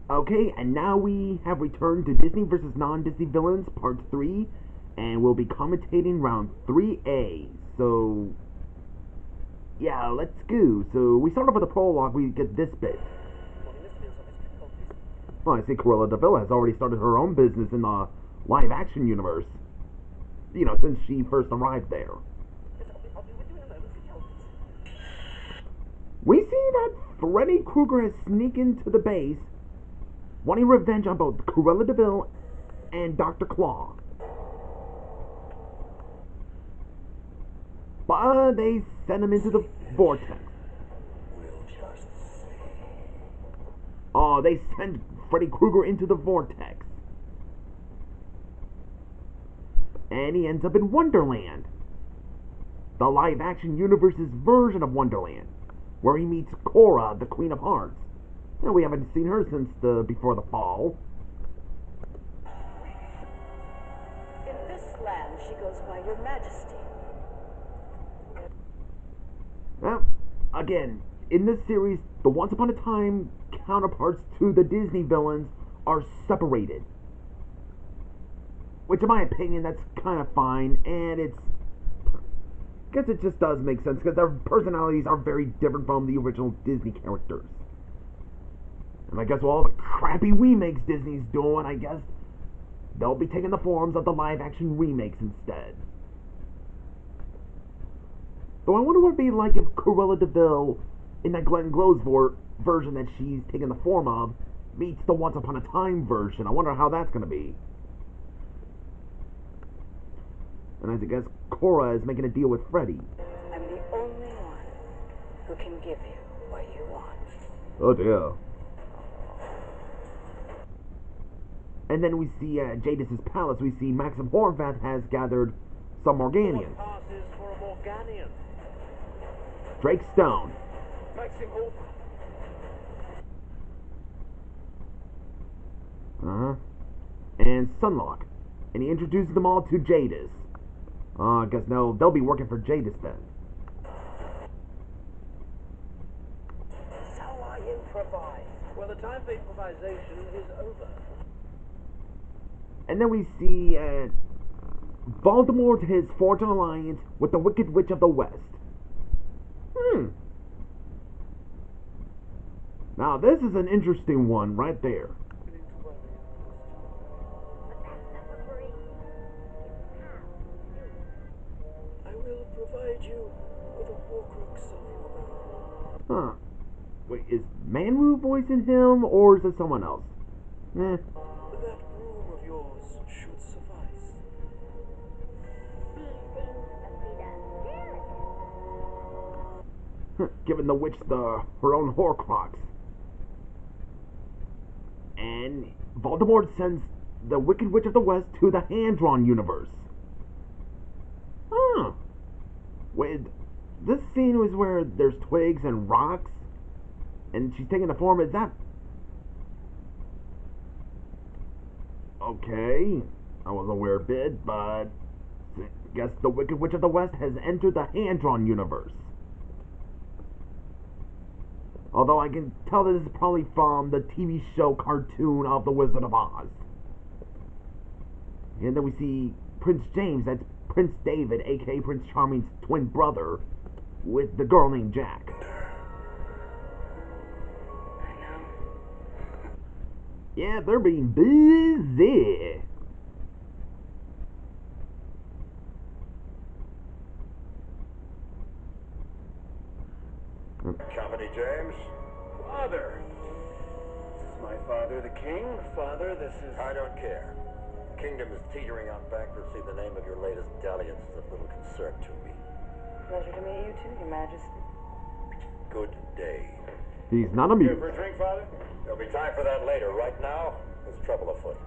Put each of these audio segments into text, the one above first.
Okay, and now we have returned to Disney vs. non-Disney Villains Part 3, and we'll be commentating round 3A. So, yeah, let's go. So, we start off with the prologue, we get this bit. Well, I see Cruella de Vil has already started her own business in the live-action universe. You know, since she first arrived there. We see that Freddy Krueger has sneaked into the base, wanting revenge on both Cruella de Vil and Dr. Claw. But they send him into the vortex. Oh, they send Freddy Krueger into the vortex. And he ends up in Wonderland. The live-action universe's version of Wonderland, where he meets Cora, the Queen of Hearts. And we haven't seen her since before the fall. In this land, she goes by Your Majesty. Well, again, in this series, the Once Upon a Time counterparts to the Disney villains are separated. Which, in my opinion, that's kind of fine, and I guess it just does make sense, because their personalities are very different from the original Disney characters. And I guess with all the crappy remakes Disney's doing, I guess they'll be taking the forms of the live-action remakes instead. Though I wonder what it'd be like if Cruella de Vil, in that Glenn Close version that she's taken the form of, meets the Once Upon a Time version. I wonder how that's going to be. And I guess Cora is making a deal with Freddy. I'm the only one who can give you what you want. Oh dear. And then we see at Jadis' palace, we see Maxim Horvath has gathered some Morganians. What passes for a Morganian? Drake Stone. Maxim Horvath. And Sunlock. And he introduces them all to Jadis. I guess they'll be working for Jadis then. So I improvise. Well, the time for improvisation is over. And then we see Voldemort has forged an alliance with the Wicked Witch of the West. Now this is an interesting one right there. I will provide you with a Horcrux of your own. Wait, is Manwu voicing him, or is it someone else? That broom of yours should suffice. Giving the witch her own Horcrux. And Voldemort sends the Wicked Witch of the West to the hand-drawn universe. Wait, this scene was where there's twigs and rocks, and she's taking the form, is that... Okay, that was a weird bit, but I guess the Wicked Witch of the West has entered the hand-drawn universe. Although I can tell that this is probably from the TV show cartoon of The Wizard of Oz. And then we see Prince James, that's Prince David, aka Prince Charming's twin brother, with the girl named Jack. I know. Yeah, they're being busy. Company, James. Father! This is my father, the king. Father, this is... I don't care. Kingdom is teetering on bankruptcy. The name of your latest dalliance is of little concern to me. Pleasure to meet you too, Your Majesty. Good day. He's not Here amused. for a drink, Father? There'll be time for that later. Right now, there's trouble afoot.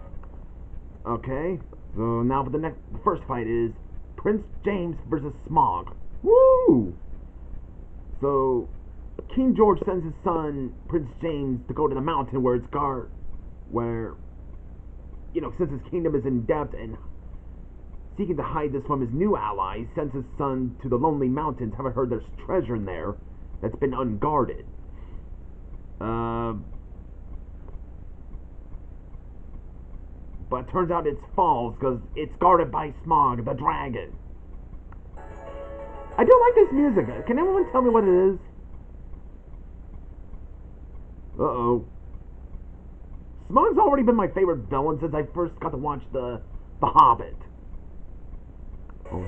Okay, so now for the first fight is Prince James versus Smaug. Woo! So, King George sends his son, Prince James, to go to the mountain where since his kingdom is in debt and seeking to hide this from his new allies, sends his son to the Lonely Mountains. Haven't heard there's treasure in there that's been unguarded. But it turns out it's false because it's guarded by Smog, the dragon. I do like this music. Can anyone tell me what it is? Uh-oh. Smog's already been my favorite villain since I first got to watch The Hobbit. Oh.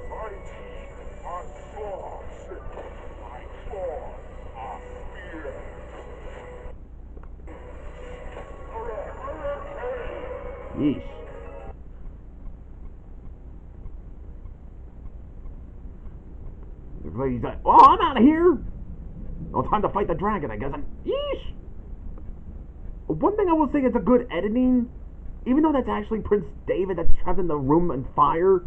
Yeesh. Looks like he's like, oh, I'm out of here! No time to fight the dragon, I guess. Yeesh! One thing I will say, it's a good editing, even though that's actually Prince David that's trapped in the room on fire.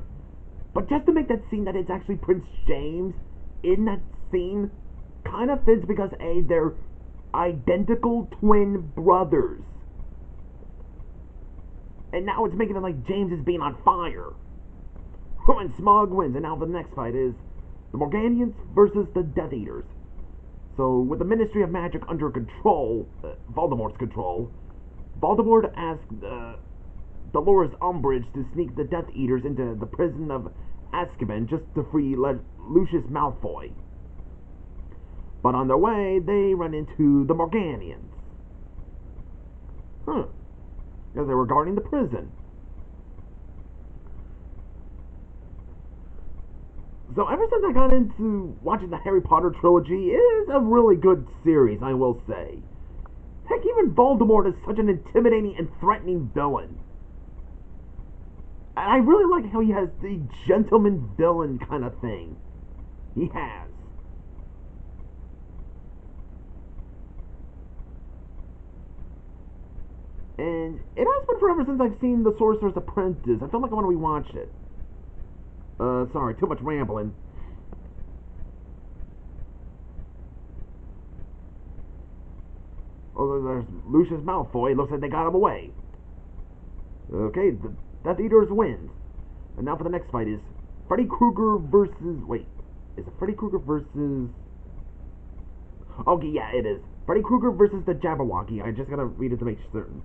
But just to make that scene that it's actually Prince James in that scene kind of fits because A, they're identical twin brothers. And now it's making it like James is being on fire. And Smog wins, and now the next fight is the Morganians versus the Death Eaters. So, with the Ministry of Magic under control, Voldemort's control, Voldemort asked Dolores Umbridge to sneak the Death Eaters into the prison of Azkaban just to free Lucius Malfoy. But on their way, they run into the Morganians. Because they were guarding the prison. So ever since I got into watching the Harry Potter trilogy, it is a really good series, I will say. Heck, even Voldemort is such an intimidating and threatening villain. And I really like how he has the gentleman villain kind of thing. He has. And it has been forever since I've seen The Sorcerer's Apprentice. I feel like I want to rewatch it. Sorry, too much rambling. Oh, there's Lucius Malfoy. Looks like they got him away. Okay, the Death Eaters wins. And now for the next fight is Freddy Krueger versus... Wait, is it Freddy Krueger versus... Okay, yeah, it is. Freddy Krueger versus the Jabberwocky. I just gotta read it to make certain.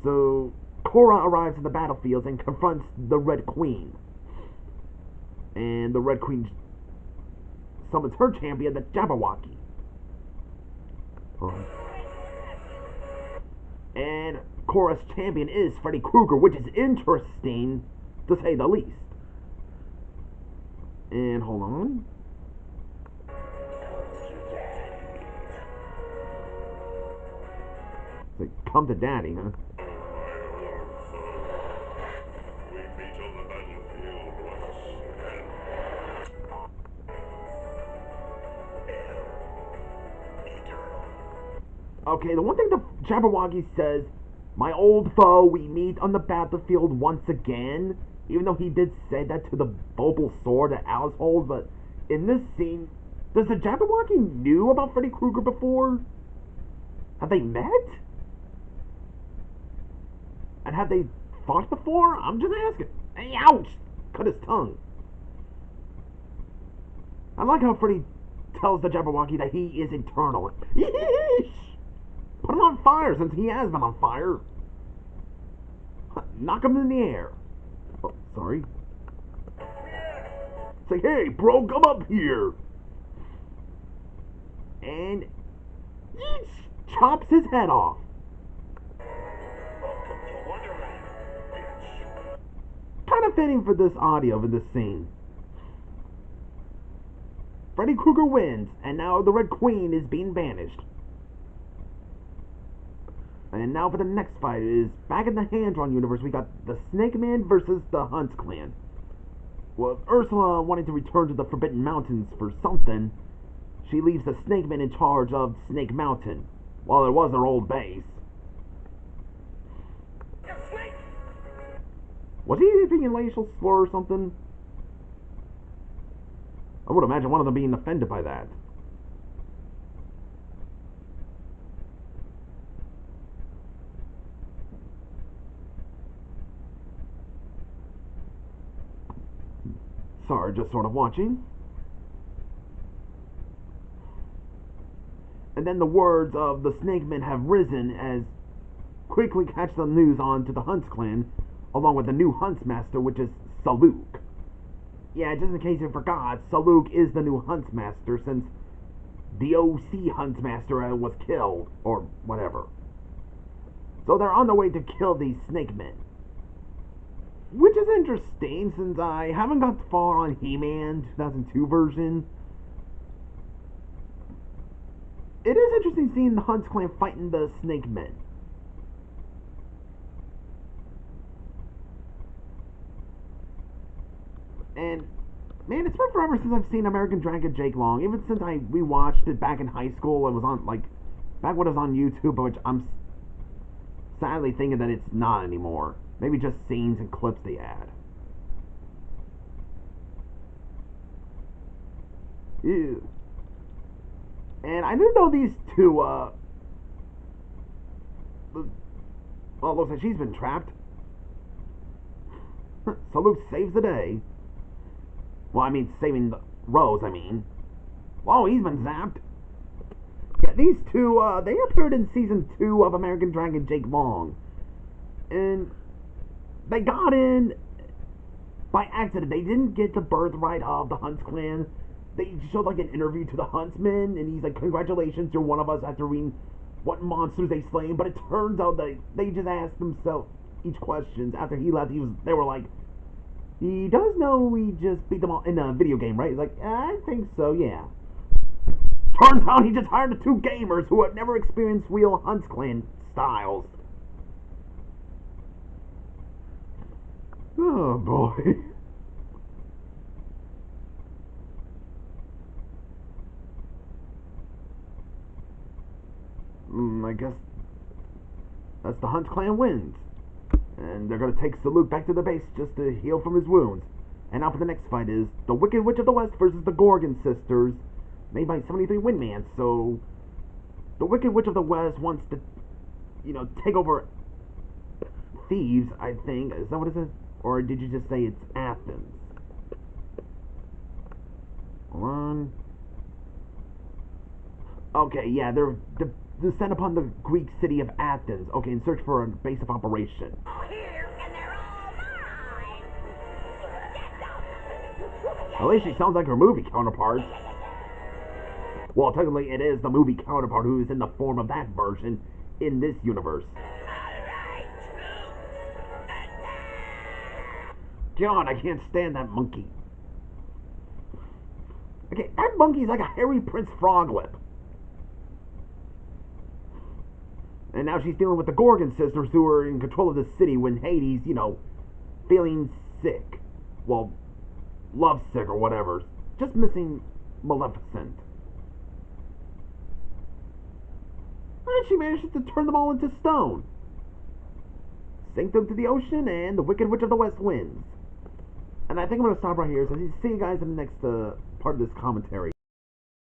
So, Cora arrives in the battlefield and confronts the Red Queen. And the Red Queen summons her champion, the Jabberwocky. And Cora's champion is Freddy Krueger, which is interesting, to say the least. And hold on. Say, come to daddy, huh? Okay, the one thing the Jabberwocky says, my old foe, we meet on the battlefield once again. Even though he did say that to the Bulbasaur that Alice holds, but in this scene, does the Jabberwocky knew about Freddy Krueger before? Have they met? And have they fought before? I'm just asking. Hey, ouch! Cut his tongue. I like how Freddy tells the Jabberwocky that he is eternal. Yeesh! Put him on fire since he has been on fire. Knock him in the air. Oh, sorry. Say, hey, bro, come up here. And he chops his head off. Kind of fitting for this audio in this scene. Freddy Krueger wins, and now the Red Queen is being banished. And now for the next fight is back in the Hand-Drawn universe. We got the Snake Man versus the Hunt Clan. Well, Ursula wanting to return to the Forbidden Mountains for something, she leaves the Snake Man in charge of Snake Mountain, while it was their old base. Was he being a racial slur or something? I would imagine one of them being offended by that. Sorry, just sort of watching. And then the words of the Snake Men have risen as quickly catch the news on to the Hunt Clan. along with the new Huntsmaster, which is Saluk. Yeah, just in case you forgot, Saluk is the new Huntsmaster since the OC Huntsmaster was killed, or whatever. So they're on their way to kill these snake men. Which is interesting since I haven't got far on He-Man 2002 version. It is interesting seeing the Hunts clan fighting the snake men. And, man, it's been forever since I've seen American Dragon Jake Long. Even since I rewatched it back in high school, it was on, like, back when it was on YouTube, which I'm sadly thinking that it's not anymore. Maybe just scenes and clips they add. Ew. And I knew though these two, well, it looks like she's been trapped. Salute saves the day. Well, I mean, saving the Rose, I mean. Whoa, he's been zapped. Yeah, these two, they appeared in Season 2 of American Dragon Jake Long. And they got in by accident. They didn't get the birthright of the Hunts clan. They showed like an interview to the Huntsman, and he's like, "Congratulations, you're one of us," after reading what monsters they slain. But it turns out they just asked themselves each questions. After he left, they were like, "He does know we just beat them all in a video game, right?" He's like, "I think so, yeah." Turns out he just hired the two gamers who had never experienced real Hunts clan styles. Oh boy. I guess that's the Hunts clan wins. And they're gonna take Salute back to the base just to heal from his wounds. And now for the next fight is the Wicked Witch of the West versus the Gorgon Sisters, made by 73 Windman. So the Wicked Witch of the West wants to, take over Thebes, I think. Is that what it is? Or did you just say it's Athens? Hold on. Okay, yeah, they're sent upon the Greek city of Athens. Okay, and search for a base of operation. Here, and they're all mine! At least she sounds like her movie counterpart. Well, technically it is the movie counterpart who is in the form of that version in this universe. God, I can't stand that monkey. Okay, that monkey's like a hairy Prince Froglip. And now she's dealing with the Gorgon sisters who are in control of the city when Hades, feeling sick. Well, lovesick or whatever. Just missing Maleficent. And she manages to turn them all into stone. Sink them to the ocean, and the Wicked Witch of the West wins. And I think I'm going to stop right here. So see you guys in the next part of this commentary.